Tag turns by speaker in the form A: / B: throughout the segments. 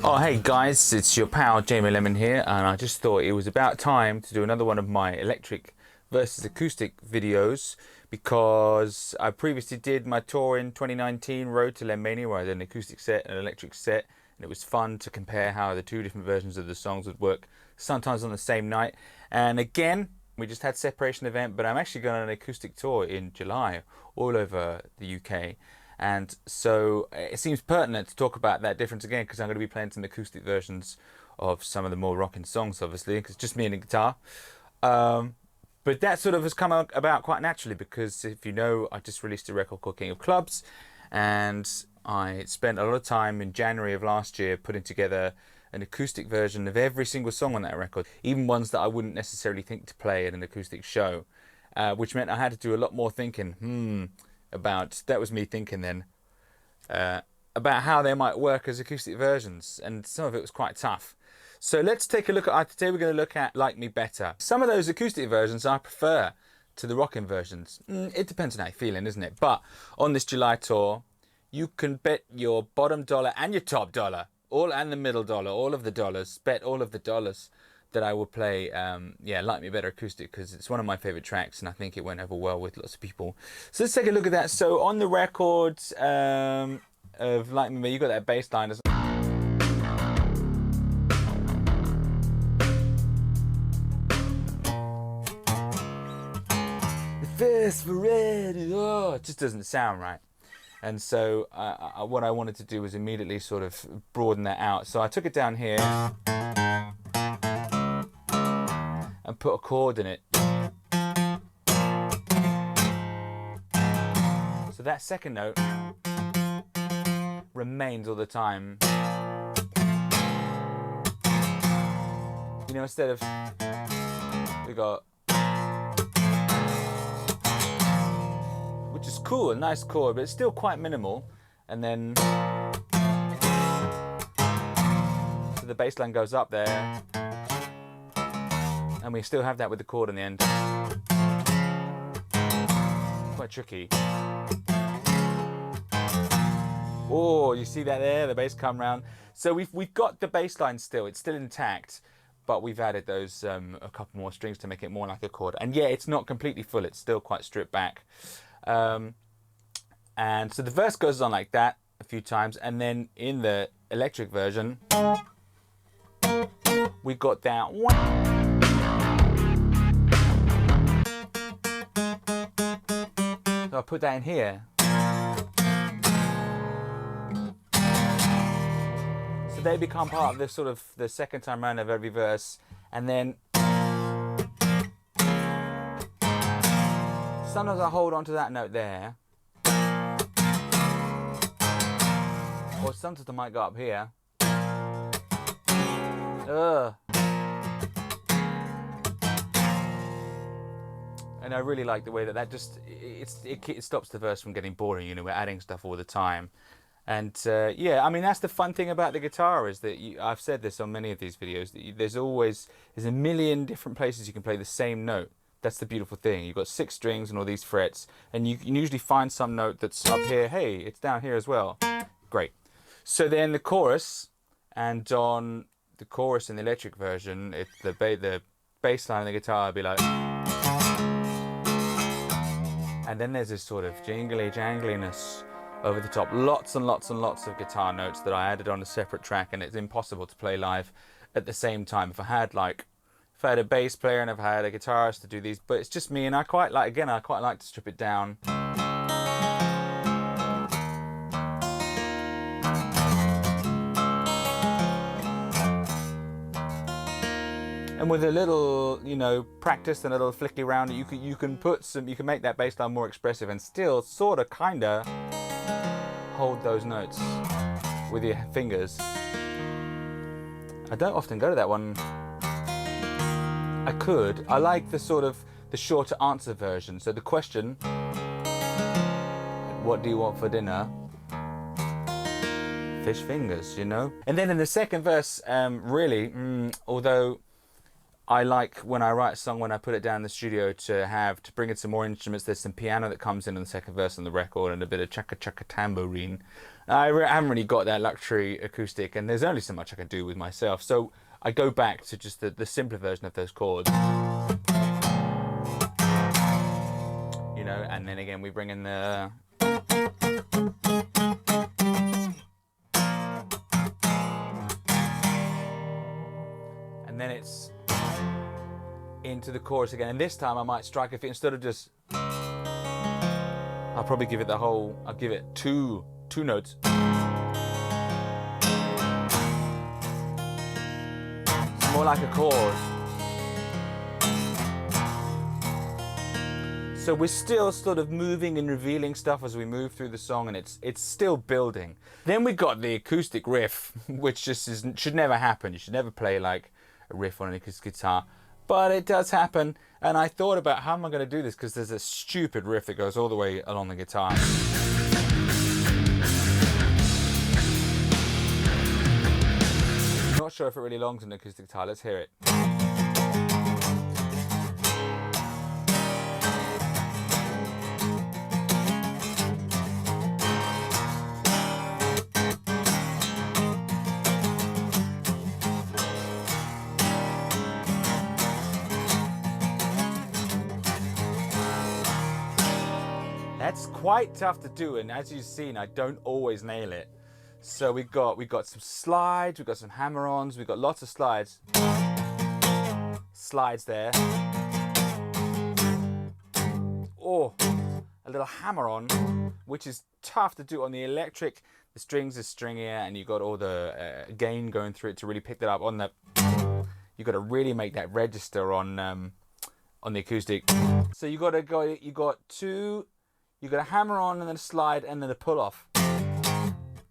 A: Oh hey guys, it's your pal Jamie Lenman here, and I just thought it was about time to do another one of my electric versus acoustic videos, because I previously did my tour in 2019, Road to Lenmania, where I did an acoustic set and an electric set, and it was fun to compare how the two different versions of the songs would work sometimes on the same night. And again, we just had separation event, but I'm actually going on an acoustic tour in July all over the UK. And so it seems pertinent to talk about that difference again, because I'm going to be playing some acoustic versions of some of the more rocking songs, obviously, because it's just me and the guitar. But that sort of has come about quite naturally, because if you know, I just released a record called King of Clubs, and I spent a lot of time in January of last year putting together an acoustic version of every single song on that record, even ones that I wouldn't necessarily think to play at an acoustic show, which meant I had to do a lot more thinking. That was me thinking then, about how they might work as acoustic versions, and some of it was quite tough. So let's take a look at, today we're going to look at Like Me Better. Some of those acoustic versions I prefer to the rocking versions. It depends on how you're feeling, isn't it? But on this July tour, you can bet your bottom dollar and your top dollar, and the middle dollar, all of the dollars, bet all of the dollars that I will play, Like Me Better acoustic, because it's one of my favorite tracks, and I think it went over well with lots of people. So let's take a look at that. So on the record of Like Me Better, you got that bass line. The fist for red, it just doesn't sound right. And so what I wanted to do was immediately sort of broaden that out. So I took it down here and put a chord in it. So that second note remains all the time. You know, instead of, we got, which is cool, a nice chord, but it's still quite minimal. And then, so the bass line goes up there, and we still have that with the chord in the end. Quite tricky. Oh, you see that there? The bass come round. So we've got the bass line still. It's still intact, but we've added those a couple more strings to make it more like a chord. And yeah, it's not completely full. It's still quite stripped back. And so the verse goes on like that a few times, and then in the electric version, we got that one. So I put that in here. So they become part of the sort of the second time round of every verse, and then sometimes I hold on to that note there, or sometimes I might go up here. And I really like the way that just it stops the verse from getting boring. You know, we're adding stuff all the time, and yeah, I mean that's the fun thing about the guitar, is that I've said this on many of these videos, that there's a million different places you can play the same note. That's the beautiful thing. You've got 6 strings and all these frets, and you can usually find some note that's up here. Hey, it's down here as well. Great. So then the chorus, and on the chorus in the electric version, if the bass line of the guitar would be like. And then there's this sort of jingly jangliness over the top. Lots and lots and lots of guitar notes that I added on a separate track, and it's impossible to play live at the same time. If I had a bass player and if I had a guitarist to do these, but it's just me, and I quite like to strip it down. And with a little, practice and a little flicky around, you can make that bass line more expressive and still sort of, kinda hold those notes with your fingers. I don't often go to that one. I could. I like the sort of the shorter answer version. So the question, what do you want for dinner? Fish fingers, you know? And then in the second verse, really, although I like when I write a song, when I put it down in the studio, to bring in some more instruments. There's some piano that comes in the second verse on the record, and a bit of chaka chaka tambourine. I haven't really got that luxury acoustic, and there's only so much I can do with myself. So I go back to just the simpler version of those chords. You know, and then again we bring in the... And then it's into the chorus again, and this time I might strike a fit instead of just... I'll probably give it the whole... I'll give it two notes. It's more like a chord. So we're still sort of moving and revealing stuff as we move through the song, and it's still building. Then we got the acoustic riff, which just should never happen. You should never play like a riff on an acoustic guitar, but it does happen. And I thought about how am I going to do this, because there's a stupid riff that goes all the way along the guitar. Not sure if it really belongs on an acoustic guitar. Let's hear it. That's quite tough to do, and as you've seen, I don't always nail it. So we got some slides, we got some hammer-ons, we got lots of slides there. Oh, a little hammer-on, which is tough to do on the electric. The strings are stringier, and you've got all the gain going through it to really pick that up. On the, you've got to really make that register on the acoustic. So you got a hammer on, and then a slide, and then a pull off.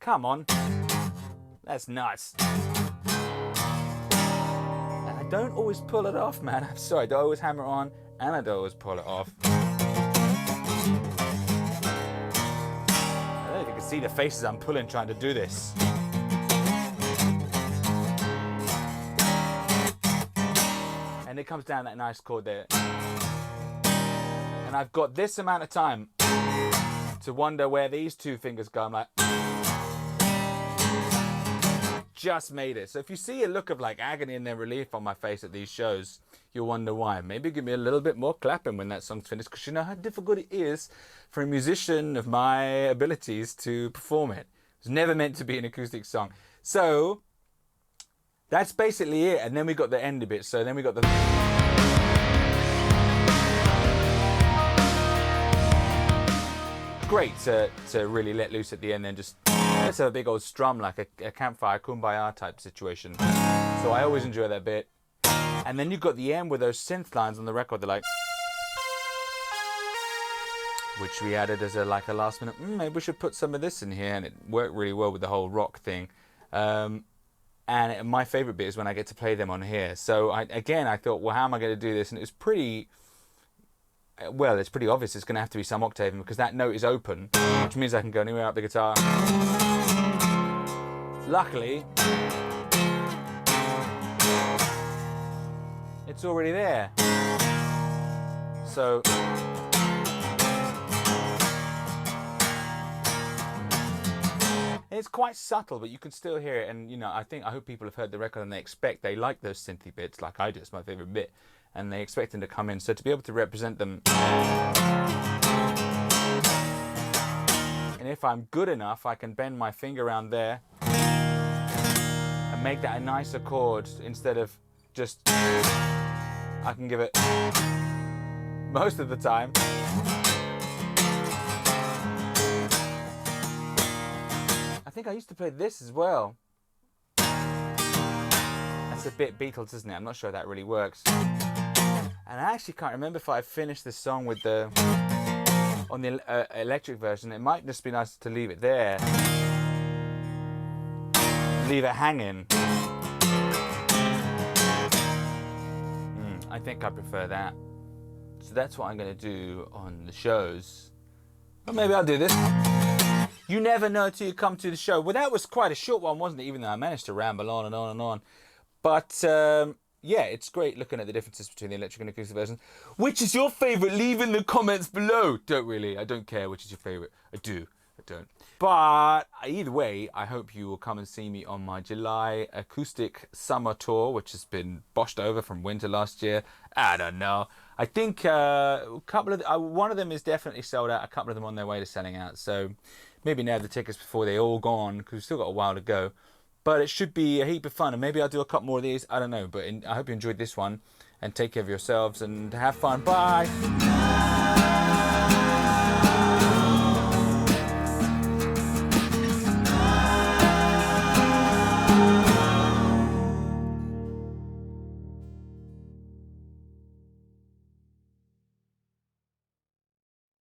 A: Come on. That's nuts. And I don't always pull it off, man. I'm sorry. I don't always hammer on, and I don't always pull it off. I don't know if you can see the faces I'm pulling trying to do this. And it comes down that nice chord there. And I've got this amount of time to wonder where these two fingers go. I'm like, just made it. So if you see a look of like agony and then relief on my face at these shows, you'll wonder why. Maybe give me a little bit more clapping when that song's finished, because you know how difficult it is for a musician of my abilities to perform it. It was never meant to be an acoustic song. So that's basically it. And then we got the end bit. So then we got the... Great to really let loose at the end, then just let's have a big old strum like a campfire kumbaya type situation. So I always enjoy that bit. And then you've got the end with those synth lines on the record. They're like, which we added as a last minute, maybe we should put some of this in here, and it worked really well with the whole rock thing. And my favorite bit is when I get to play them on here. So I thought, well, how am I going to do this? And it was pretty... Well, it's pretty obvious it's going to have to be some octaving, because that note is open, which means I can go anywhere up the guitar. Luckily, it's already there. So it's quite subtle, but you can still hear it. And you know, I hope people have heard the record and they like those synthy bits like I do. It's my favorite bit. And they expect them to come in. So to be able to represent them, and if I'm good enough, I can bend my finger around there and make that a nicer chord instead of just, I can give it most of the time. I think I used to play this as well. That's a bit Beatles, isn't it? I'm not sure that really works. And I actually can't remember if I finished this song with on the electric version. It might just be nice to leave it there. Leave it hanging. I think I prefer that. So that's what I'm going to do on the shows. Or maybe I'll do this. You never know till you come to the show. Well, that was quite a short one, wasn't it? Even though I managed to ramble on and on and on. But yeah, it's great looking at the differences between the electric and acoustic versions. Which is your favourite? Leave in the comments below. Don't really. I don't care which is your favourite. I do. I don't. But either way, I hope you will come and see me on my July acoustic summer tour, which has been boshed over from winter last year. I don't know. I think a couple of one of them is definitely sold out. A couple of them on their way to selling out. So maybe nab the tickets before they're all gone, because we've still got a while to go. But it should be a heap of fun, and maybe I'll do a couple more of these. I don't know, but I hope you enjoyed this one, and take care of yourselves and have fun. Bye.